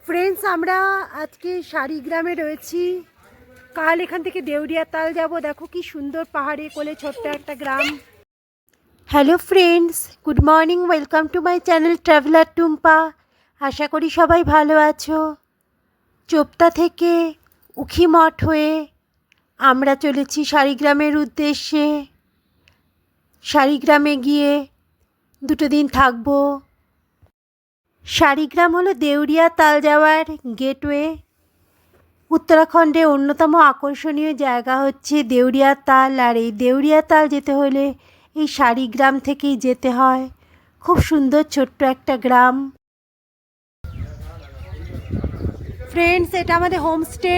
Friends, আমরা আজকে শাড়িগ্রামে রয়েছি। কাল এখান থেকে দেউরিয়া তাল যাব। দেখো কি সুন্দর পাহাড়ে কোলে ছোট্ট একটা গ্রাম। Hello friends, good morning, welcome to my channel traveller Tumpa. আশা করি সবাই ভালো আছো। চোপতা থেকে উখিমঠ হয়ে আমরা চলেছি শাড়িগ্রামের উদ্দেশ্যে। শাড়িগ্রামে গিয়ে 2 দিন থাকবো। শাড়িগ্রাম হলো দেউরিয়া তাল যাওয়ার গেটওয়ে। উত্তরাখণ্ডে অন্যতম আকর্ষণীয় জায়গা হচ্ছে দেউরিয়া তাল, আর এই দেউরিয়া তাল যেতে হলে এই শাড়িগ্রাম থেকেই যেতে হয়। খুব সুন্দর ছোট্ট একটা গ্রাম। ফ্রেন্ডস, এটা আমাদের হোমস্টে।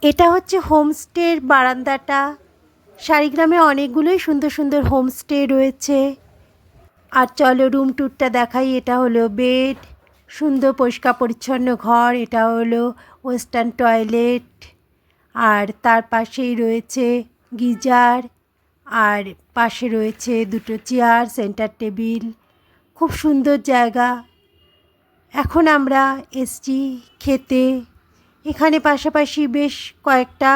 এটা হচ্ছে হোমস্টের বারান্দাটা। শাড়িগ্রামে অনেকগুলোই সুন্দর সুন্দর হোমস্টে রয়েছে। আর চলো রুম ট্যুরটা দেখাই। এটা হলো বেড, সুন্দর পরিষ্কার পরিচ্ছন্ন ঘর। এটা হলো ওয়েস্টার্ন টয়লেট, আর তার পাশেই রয়েছে গিজার, আর পাশে রয়েছে 2টো চেয়ার, সেন্টার টেবিল। খুব সুন্দর জায়গা। এখন আমরা এসছি খেতে। এখানে পাশাপাশি বেশ কয়েকটা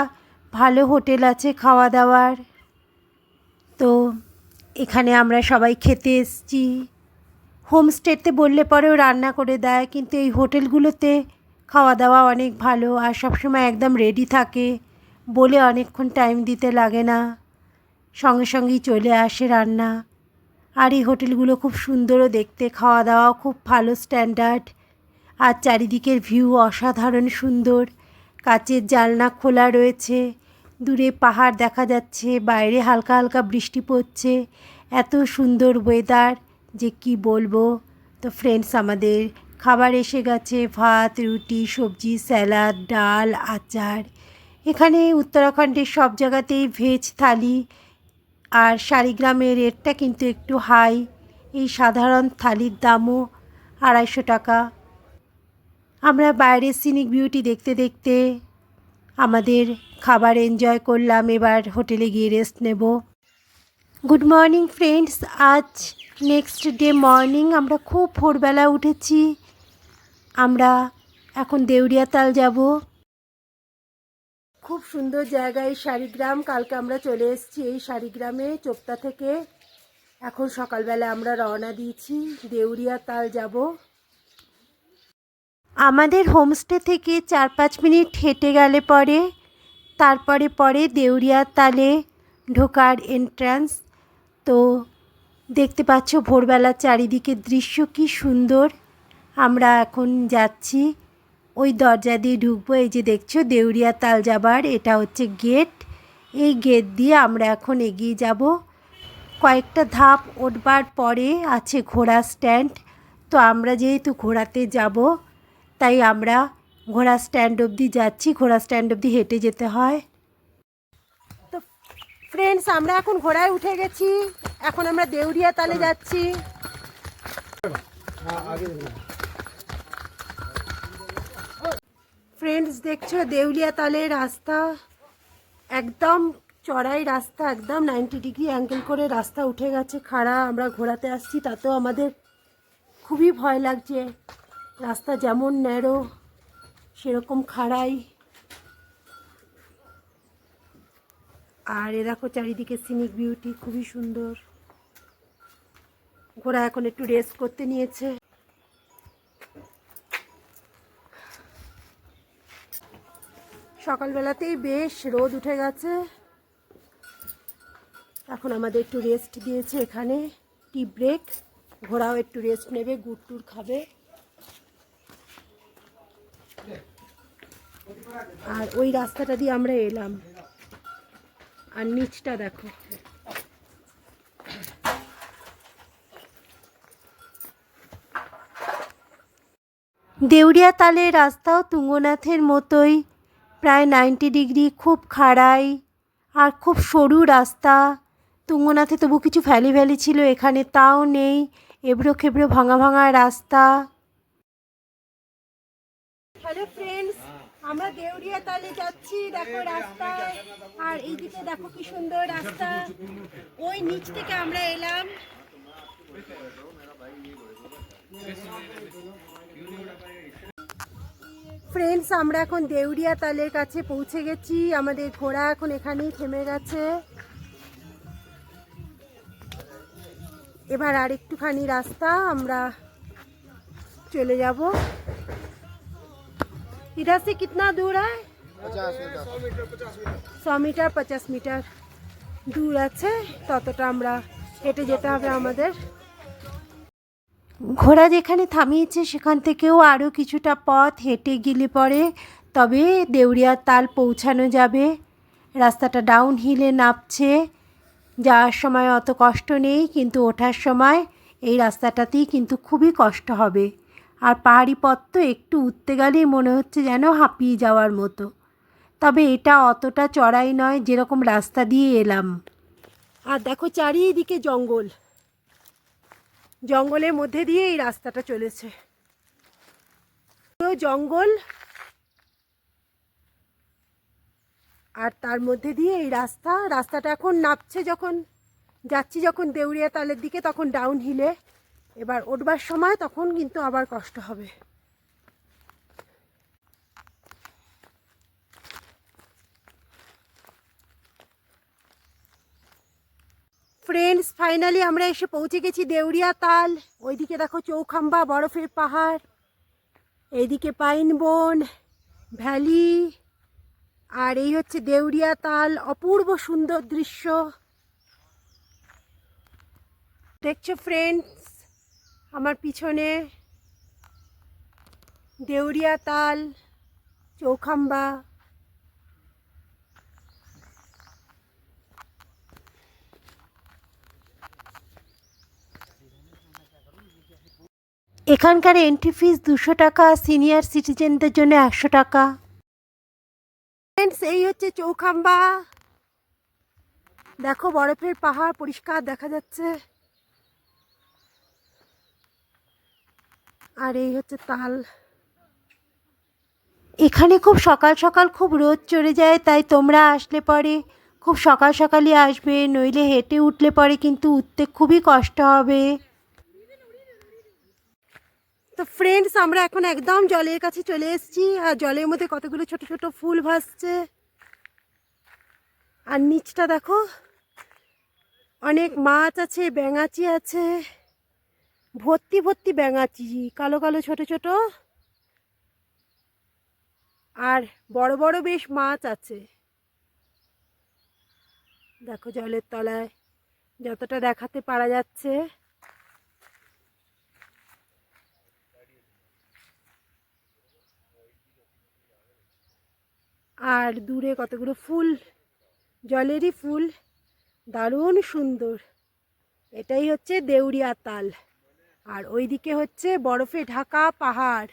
ভালো হোটেল আছে খাওয়া দাওয়ার। তো এখানে আমরা সবাই খেতে এসছি। হোমস্টেতে বললে পরেও রান্না করে দেয়, কিন্তু এই হোটেলগুলোতে খাওয়া দাওয়া অনেক ভালো, আর সবসময় একদম রেডি থাকে বলে অনেকক্ষণ টাইম দিতে লাগে না, সঙ্গে সঙ্গেই চলে আসে রান্না। আর এই হোটেলগুলো খুব সুন্দরও দেখতে, খাওয়া দাওয়াও খুব ভালো স্ট্যান্ডার্ড। আর চারিদিকের ভিউ অসাধারণ সুন্দর। কাচের জানলা খোলা রয়েছে, দূরে পাহাড় দেখা যাচ্ছে, বাইরে হালকা হালকা বৃষ্টি পড়ছে। এত সুন্দর ওয়েদার যে কি বলবো। তো ফ্রেন্ডস, আমাদের খাবার এসে গেছে। ভাত, রুটি, সবজি, স্যালাড, ডাল, আচার। এখানে উত্তরাখণ্ডের সব জায়গাতেই ভেজ থালি। আর শাড়িগ্রামের রেটটা কিন্তু একটু হাই। এই সাধারণ থালির দামও 250 টাকা। আমরা বাইরের সিনিক বিউটি দেখতে দেখতে আমাদের খাবার এনজয় করলাম। এবার হোটেলে গিয়ে রেস্ট নেব। গুড মর্নিং ফ্রেন্ডস, আজ নেক্সট ডে মর্নিং। আমরা খুব ভোরবেলা উঠেছি। আমরা এখন দেউরিয়া তাল যাব। খুব সুন্দর জায়গা এই শাড়িগ্রাম। কালকে আমরা চলে এসেছি এই শাড়িগ্রামে চোপতা থেকে। এখন সকালবেলা আমরা রওনা দিয়েছি, দেউরিয়া তাল যাব। আমাদের হোমস্টে থেকে 4-5 মিনিট হেঁটে গেলে তারপরে দেউরিয়া তালে ঢোকার এন্ট্রান্স। তো দেখতে পাচ্ছ ভোরবেলা চারিদিকের দৃশ্য কি সুন্দর। আমরা এখন যাচ্ছি, ওই দরজা দিয়ে ঢুকবো। এই যে দেখছো দেউরিয়া তাল যাবার, এটা হচ্ছে গেট। এই গেট দিয়ে আমরা এখন এগিয়ে যাব। কয়েকটা ধাপ উঠবার পরে আছে ঘোড়া স্ট্যান্ড। তো আমরা যেহেতু ঘোড়াতে যাব, তাই আমরা ঘোড়া স্ট্যান্ড অবধি যাচ্ছি। ঘোড়া স্ট্যান্ড অবধি হেঁটে যেতে হয়। তো ফ্রেন্ডস, আমরা এখন ঘোড়ায় উঠে গেছি। এখন আমরা দেউরিয়া তালে যাচ্ছি। ফ্রেন্ডস, দেখছো দেউরিয়া তালের রাস্তা একদম চড়াই রাস্তা, একদম 90 ডিগ্রি অ্যাঙ্গেল করে রাস্তা উঠে গেছে। খাড়া, আমরা ঘোড়াতে আসছি, তাতেও আমাদের খুবই ভয় লাগছে। রাস্তা যেমন ন্যারো সেরকম খাড়াই। আর এ দেখো চারিদিকে সিনিক বিউটি, খুবই সুন্দর। ঘোড়া এখন একটু রেস্ট করতে নিয়েছে। সকালবেলাতেই বেশ রোদ উঠে গেছে। এখন আমাদের একটু রেস্ট দিয়েছে এখানে, টি ব্রেক। ঘোড়াও একটু রেস্ট নেবে, গুড় টুর খাবে। আর ওই রাস্তাটা দিয়ে আমরা এলাম। আর নিচটা দেখো। দেউরিয়া তালের রাস্তাও তুঙ্গনাথের মতোই, প্রায় 90 ডিগ্রি, খুব খাড়াই আর খুব সরু রাস্তা। তুঙ্গনাথে তবু কিছু ভ্যালি ভ্যালি ছিল, এখানে তাও নেই। এবড়ো খেবড়ো ভাঙা ভাঙা রাস্তা। হ্যালো ফ্রেন্ডস, আমরা দেউরিয়া তালে যাচ্ছি। দেখো রাস্তায়, আর এইদিকে দেখো কি সুন্দর রাস্তা। ওই নিচ থেকে আমরা এলাম। ফ্রেন্ডস, আমরা এখন দেউরিয়া তালের কাছে পৌঁছে গেছি। আমাদের ঘোড়া এখন এখানেই থেমে গেছে। এবার আর একটুখানি রাস্তা আমরা চলে যাব। इधर से कितना दूर है? 100 मीटर 50 मीटर দূর আছে, ততটা আমরা হেঁটে যেতে হবে আমাদের। ঘোড়া যেখানে থামিয়েছে সেখান থেকেও আরও কিছুটা পথ হেঁটে গেলে পরে তবে দেউরিয়ার তাল পৌঁছানো যাবে। রাস্তাটা ডাউন হিলে নামছে, যাওয়ার সময় অত কষ্ট নেই, কিন্তু ওঠার সময় এই রাস্তাটাতেই কিন্তু খুবই কষ্ট হবে। আর পাহাড়ি পথ তো একটু উঠতে গেলেই মনে হচ্ছে যেন হাঁপিয়ে যাওয়ার মতো। তবে এটা অতটা চড়াই নয়, যেরকম রাস্তা দিয়ে এলাম। আর দেখো চারিদিকে জঙ্গল, জঙ্গলের মধ্যে দিয়ে এই রাস্তাটা চলেছে, পুরো জঙ্গল। আর তার মধ্যে দিয়ে এই রাস্তাটা এখন নামছে, যখন যাচ্ছি যখন দেউরিয়া তালের দিকে তখন ডাউন হিলে। এবার উঠবার সময় তখন কিন্তু আবার কষ্ট হবে। ফ্রেন্ডস, ফাইনালি আমরা এসে পৌঁছে গেছি দেউরিয়া তাল। ওইদিকে দেখো চৌখাম্বা, বরফের পাহাড়, এইদিকে পাইন বন ভ্যালি, আর এই হচ্ছে দেউরিয়া তাল। অপূর্ব সুন্দর দৃশ্য দেখছো ফ্রেন্ডস আমার পিছনে, দেউরিয়া তাল, চৌখাম্বা। এখানকার এন্ট্রি ফিস 200 টাকা, সিনিয়র সিটিজেনদের জন্য 100 টাকা। ফ্রেন্ডস, এই হচ্ছে চৌখাম্বা। দেখো বরফের পাহাড় পরিষ্কার দেখা যাচ্ছে। আর এই হচ্ছে তাল। এখানে খুব সকাল সকাল খুব রোদ চড়ে যায়, তাই তোমরা আসলে পরে খুব সকাল সকালই আসবে, নইলে হেঁটে উঠলে পরে কিন্তু উঠতে খুবই কষ্ট হবে। তো ফ্রেন্ডস, আমরা এখন একদম জলের কাছে চলে এসেছি। আর জলের মধ্যে কতগুলো ছোট ছোট ফুল ভাসছে। আর নিচটা দেখো, অনেক মাছ আছে, ব্যাঙাচি আছে, ভর্তি ভর্তি ব্যাঙাচি, কালো কালো ছোট ছোট। আর বড় বড় বেশ মাছ আছে। দেখো জলের তলায় যতটা দেখাতে পারা যাচ্ছে। আর দূরে কতগুলো ফুল, জলেরই ফুল, দারুণ সুন্দর। এটাই হচ্ছে দেউরিয়া তাল। আর ওইদিকে হচ্ছে বরফে ঢাকা পাহাড়।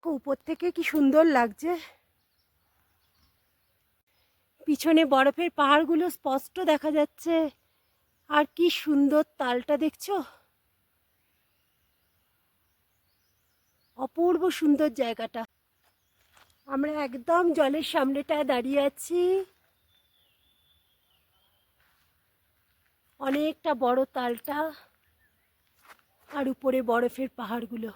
উপর থেকে কি সুন্দর লাগছে। পিছনে বরফের পাহাড়গুলো স্পষ্ট দেখা যাচ্ছে। আর কি সুন্দর তালটা দেখছো, অপূর্ব সুন্দর জায়গাটা। আমরা একদম জলের সামনেটায় দাঁড়িয়ে আছি। অনেকটা বড় তালটা, আর উপরে বরফের পাহাড়গুলো।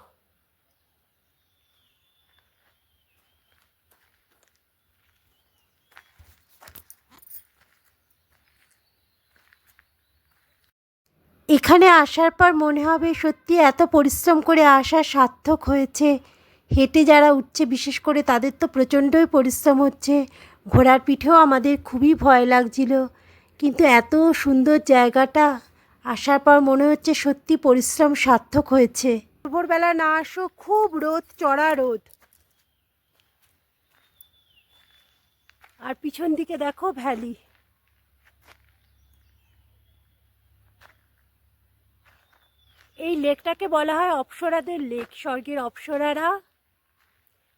এখানে আসার পর মনে হবে সত্যি এত পরিশ্রম করে আসা সার্থক হয়েছে। হেঁটে যারা উঠছে বিশেষ করে তাদের তো প্রচণ্ডই পরিশ্রম হচ্ছে। ঘোড়ার পিঠেও আমাদের খুবই ভয় লাগছিল, কিন্তু এত সুন্দর জায়গাটা আসার পর মনে হচ্ছে সত্যি পরিশ্রম সার্থক হয়েছে। ভোরবেলা না আসো, খুব রোদ, চড়া রোদ। আর পিছন দিকে দেখো ভ্যালি। এই লেকটাকে বলা হয় অপ্সরাদের লেক। স্বর্গের অপ্সরারা,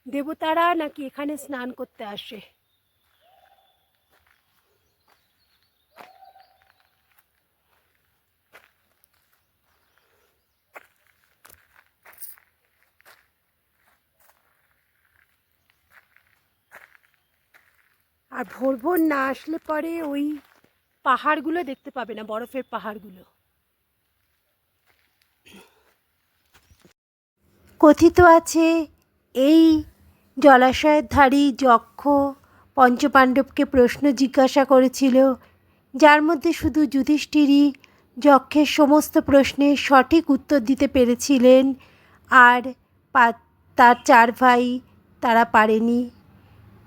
দেবতারা নাকি এখানে স্নান করতে আসে। আর ভোর ভোর না আসলে পরে ওই পাহাড়গুলো দেখতে পাবে না, বরফের পাহাড়গুলো। কথিত আছে এই জলাশয়ের ধারেই যক্ষ পঞ্চপাণ্ডবকে প্রশ্ন জিজ্ঞাসা করেছিল, যার মধ্যে শুধু যুধিষ্ঠিরই যক্ষের সমস্ত প্রশ্নের সঠিক উত্তর দিতে পেরেছিলেন, আর তার 4 ভাই তারা পারেনি।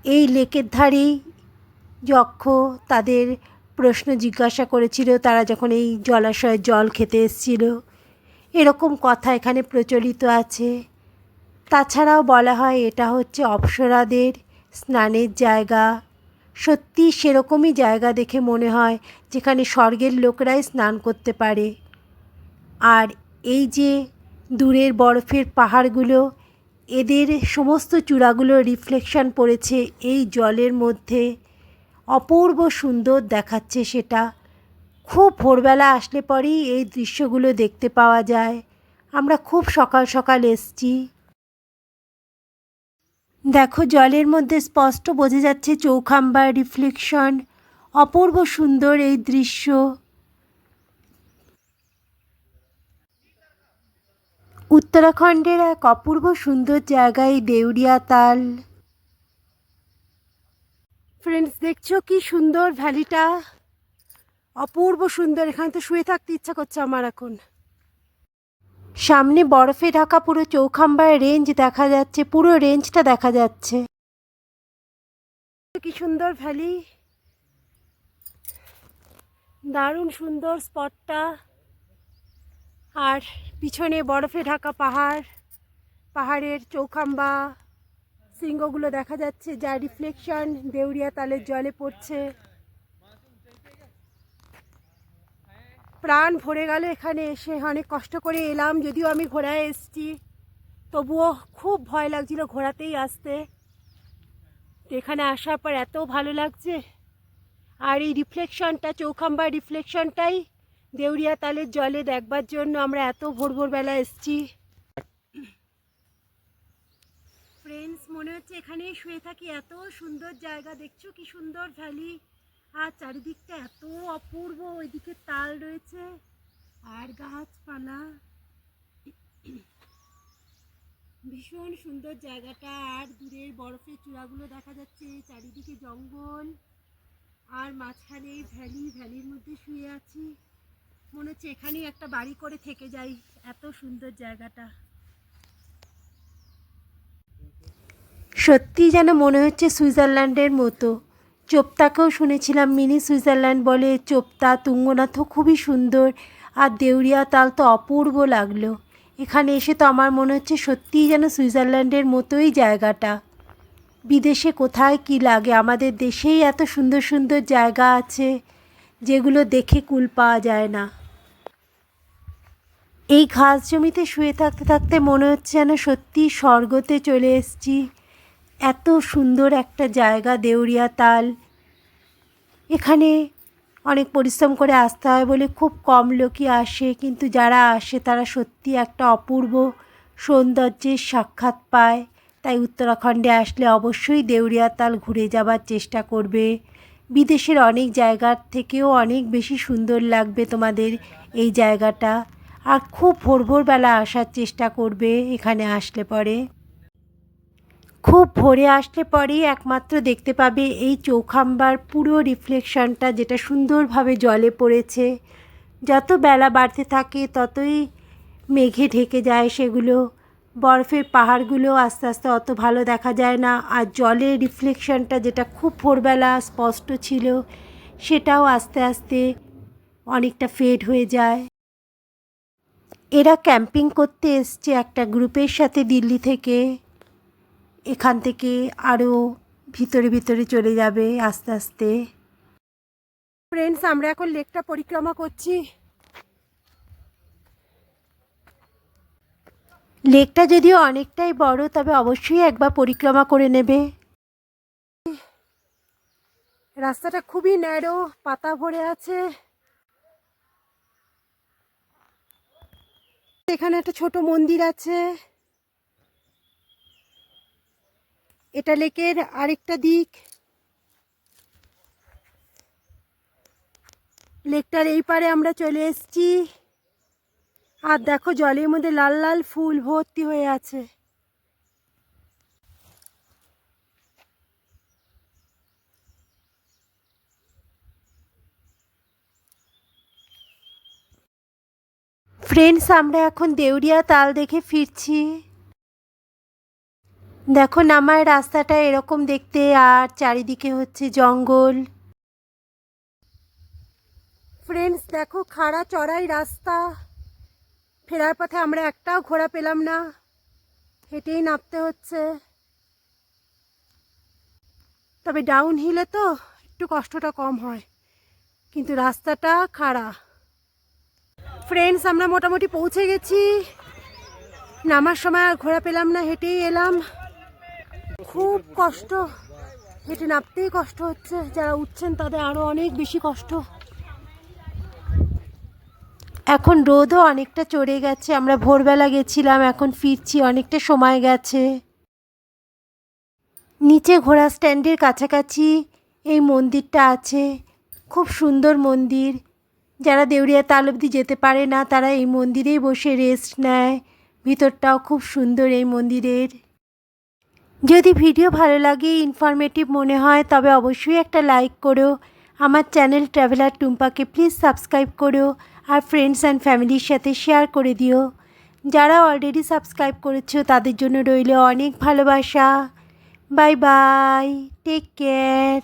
এই লেকের ধারেই যক্ষ তাদের প্রশ্ন জিজ্ঞাসা করেছিল তারা যখন এই জলাশয়ের জল খেতে এসেছিল। এরকম কথা এখানে প্রচলিত আছে। তাছাড়াও বলা হয় এটা হচ্ছে অপ্সরাদের স্নানের জায়গা। সত্যি সেরকমই জায়গা দেখে মনে হয় যেখানে স্বর্গের লোকরাই স্নান করতে পারে। আর এই যে দূরের বরফের পাহাড়গুলো, এদের সমস্ত চূড়াগুলো রিফ্লেকশন পড়েছে এই জলের মধ্যে, অপূর্ব সুন্দর দেখাচ্ছে সেটা। খুব ভোরবেলা আসলে পরেই এই দৃশ্যগুলো দেখতে পাওয়া যায়। আমরা খুব সকাল সকাল এসছি। দেখো জলের মধ্যে স্পষ্ট বোঝা যাচ্ছে চৌখাম্বার রিফ্লেকশন। অপূর্ব সুন্দর এই দৃশ্য। উত্তরাখণ্ডের এক অপূর্ব সুন্দর জায়গায় দেউরিয়া তাল। ফ্রেন্ডস, দেখছো কি সুন্দর ভ্যালিটা? অপূর্ব সুন্দর। এখানে তো শুয়ে থাকতে ইচ্ছা করছে আমার এখন। সামনে বরফে ঢাকা পুরো চৌখাম্বার রেঞ্জ দেখা যাচ্ছে, পুরো রেঞ্জটা দেখা যাচ্ছে। কি সুন্দর ভ্যালি, দারুণ সুন্দর স্পটটা। আর পিছনে বরফে ঢাকা পাহাড়, পাহাড়ের চৌখাম্বা শৃঙ্গগুলো দেখা যাচ্ছে, যা রিফ্লেকশন দেউরিয়া তালের জলে পড়ছে। প্রাণ ভরে গেল এখানে এসে। অনেক কষ্ট করে এলাম, যদিও আমি ঘোড়ায় এসেছি, তবুও খুব ভয় লাগছিল ঘোড়াতেই আসতে। তো এখানে আসার পর এত ভালো লাগছে। আর এই রিফ্লেকশনটা, চৌখাম্বার রিফ্লেকশনটাই দেউরিয়া তালের জলে দেখবার জন্য আমরা এত ভোরবেলা এসেছি। ফ্রেন্ডস, মনে হচ্ছে এখানেই শুয়ে থাকি, এত সুন্দর জায়গা। দেখছো কি সুন্দর ভ্যালি, আর চারিদিকটা এত অপূর্ব। ওইদিকে তাল রয়েছে আর গাছপালা, ভীষণ সুন্দর জায়গাটা। আর দূরের বরফের চূড়াগুলো দেখা যাচ্ছে, চারিদিকে জঙ্গল, আর মাঝখানে এই ভ্যালি। ভ্যালির মধ্যে শুয়ে আছি, মনে হচ্ছে এখানেই একটা বাড়ি করে থেকে যাই, এত সুন্দর জায়গাটা। সত্যি যেন মনে হচ্ছে সুইজারল্যান্ডের মতো। চোপতাকেও শুনেছিলাম মিনি সুইজারল্যান্ড বলে। চোপতা, তুঙ্গনাথও খুবই সুন্দর, আর দেউরিয়া তাল তো অপূর্ব লাগলো। এখানে এসে তো আমার মনে হচ্ছে সত্যিই যেন সুইজারল্যান্ডের মতোই জায়গাটা। বিদেশে কোথায় কি লাগে, আমাদের দেশেই এত সুন্দর সুন্দর জায়গা আছে যেগুলো দেখে কুল পাওয়া যায় না। এই ঘাস জমিতে শুয়ে থাকতে থাকতে মনে হচ্ছে যেন সত্যিই স্বর্গতে চলে এসেছি। এত সুন্দর একটা জায়গা দেউরিয়া তাল। এখানে অনেক পরিশ্রম করে আসতে হয় বলে খুব কম লোকই আসে, কিন্তু যারা আসে তারা সত্যি একটা অপূর্ব সৌন্দর্যের সাক্ষাৎ পায়। তাই উত্তরাখণ্ডে আসলে অবশ্যই দেউরিয়া তাল ঘুরে যাবার চেষ্টা করবে। বিদেশের অনেক জায়গার থেকেও অনেক বেশি সুন্দর লাগবে তোমাদের এই জায়গাটা। আর খুব ভোরবেলা আসার চেষ্টা করবে এখানে আসলে পরে। খুব ভোরে আসলে পরেই একমাত্র দেখতে পাবে এই চৌখাম্বার পুরো রিফ্লেকশনটা, যেটা সুন্দরভাবে জলে পড়েছে। যত বেলা বাড়তে থাকে ততই মেঘে ঢেকে যায় সেগুলো। বরফের পাহাড়গুলো আস্তে আস্তে অত ভালো দেখা যায় না, আর জলের রিফ্লেকশনটা যেটা খুব ভোরবেলা স্পষ্ট ছিল, সেটাও আস্তে আস্তে অনেকটা ফেড হয়ে যায়। এরা ক্যাম্পিং করতে এসছে একটা গ্রুপের সাথে দিল্লি থেকে। এখান থেকে আরও ভিতরে ভিতরে চলে যাবে আস্তে আস্তে। ফ্রেন্ডস, আমরা এখন লেকটা পরিক্রমা করছি। লেকটা যদিও অনেকটাই বড়, তবে অবশ্যই একবার পরিক্রমা করে নেবে। রাস্তাটা খুবই ন্যারো, পাতা ভরে আছে। এখানে একটা ছোট মন্দির আছে। এটা লেকের আরেকটা দিক। লেকটার এই পারে আমরা চলে এসেছি। আর দেখো জলের মধ্যে লাল লাল ফুল ভর্তি হয়ে আছে। ফ্রেন্ডস, আমরা এখন দেউরিয়া তাল দেখে ফিরছি। দেখো নামার রাস্তাটা এরকম দেখতে, আর চারিদিকে হচ্ছে জঙ্গল। ফ্রেন্ডস দেখো খাড়া চড়াই রাস্তা, ফেরার পথে আমরা একটাও ঘোড়া পেলাম না, হেঁটেই নামতে হচ্ছে। তবে ডাউন হিলে তো একটু কষ্টটা কম হয়, কিন্তু রাস্তাটা খাড়া। ফ্রেন্ডস আমরা মোটামুটি পৌঁছে গেছি। নামার সময় আর ঘোড়া পেলাম না, হেঁটেই এলাম। খুব কষ্ট, হেঁটে নামতেই কষ্ট হচ্ছে, যারা উঠছেন তাদের আরও অনেক বেশি কষ্ট। এখন রোদও অনেকটা চড়ে গেছে, আমরা ভোরবেলা গেছিলাম, এখন ফিরছি, অনেকটা সময় গেছে। নিচে ঘোড়া স্ট্যান্ডের কাছাকাছি এই মন্দিরটা আছে, খুব সুন্দর মন্দির। যারা দেউরিয়া তাল অবধি যেতে পারে না তারা এই মন্দিরেই বসে রেস্ট নেয়। ভিতরটাও খুব সুন্দর এই মন্দিরের। যদি ভিডিও ভালো লাগে, ইনফরমেটিভ মনে হয়, তবে অবশ্যই একটা লাইক করো। আমার চ্যানেল ট্রাভেলার টুম্পাকে প্লিজ সাবস্ক্রাইব করো, আর ফ্রেন্ডস অ্যান্ড ফ্যামিলির সাথে শেয়ার করে দিও। যারা অলরেডি সাবস্ক্রাইব করেছো তাদের জন্য রইল অনেক ভালোবাসা। Bye bye, take care.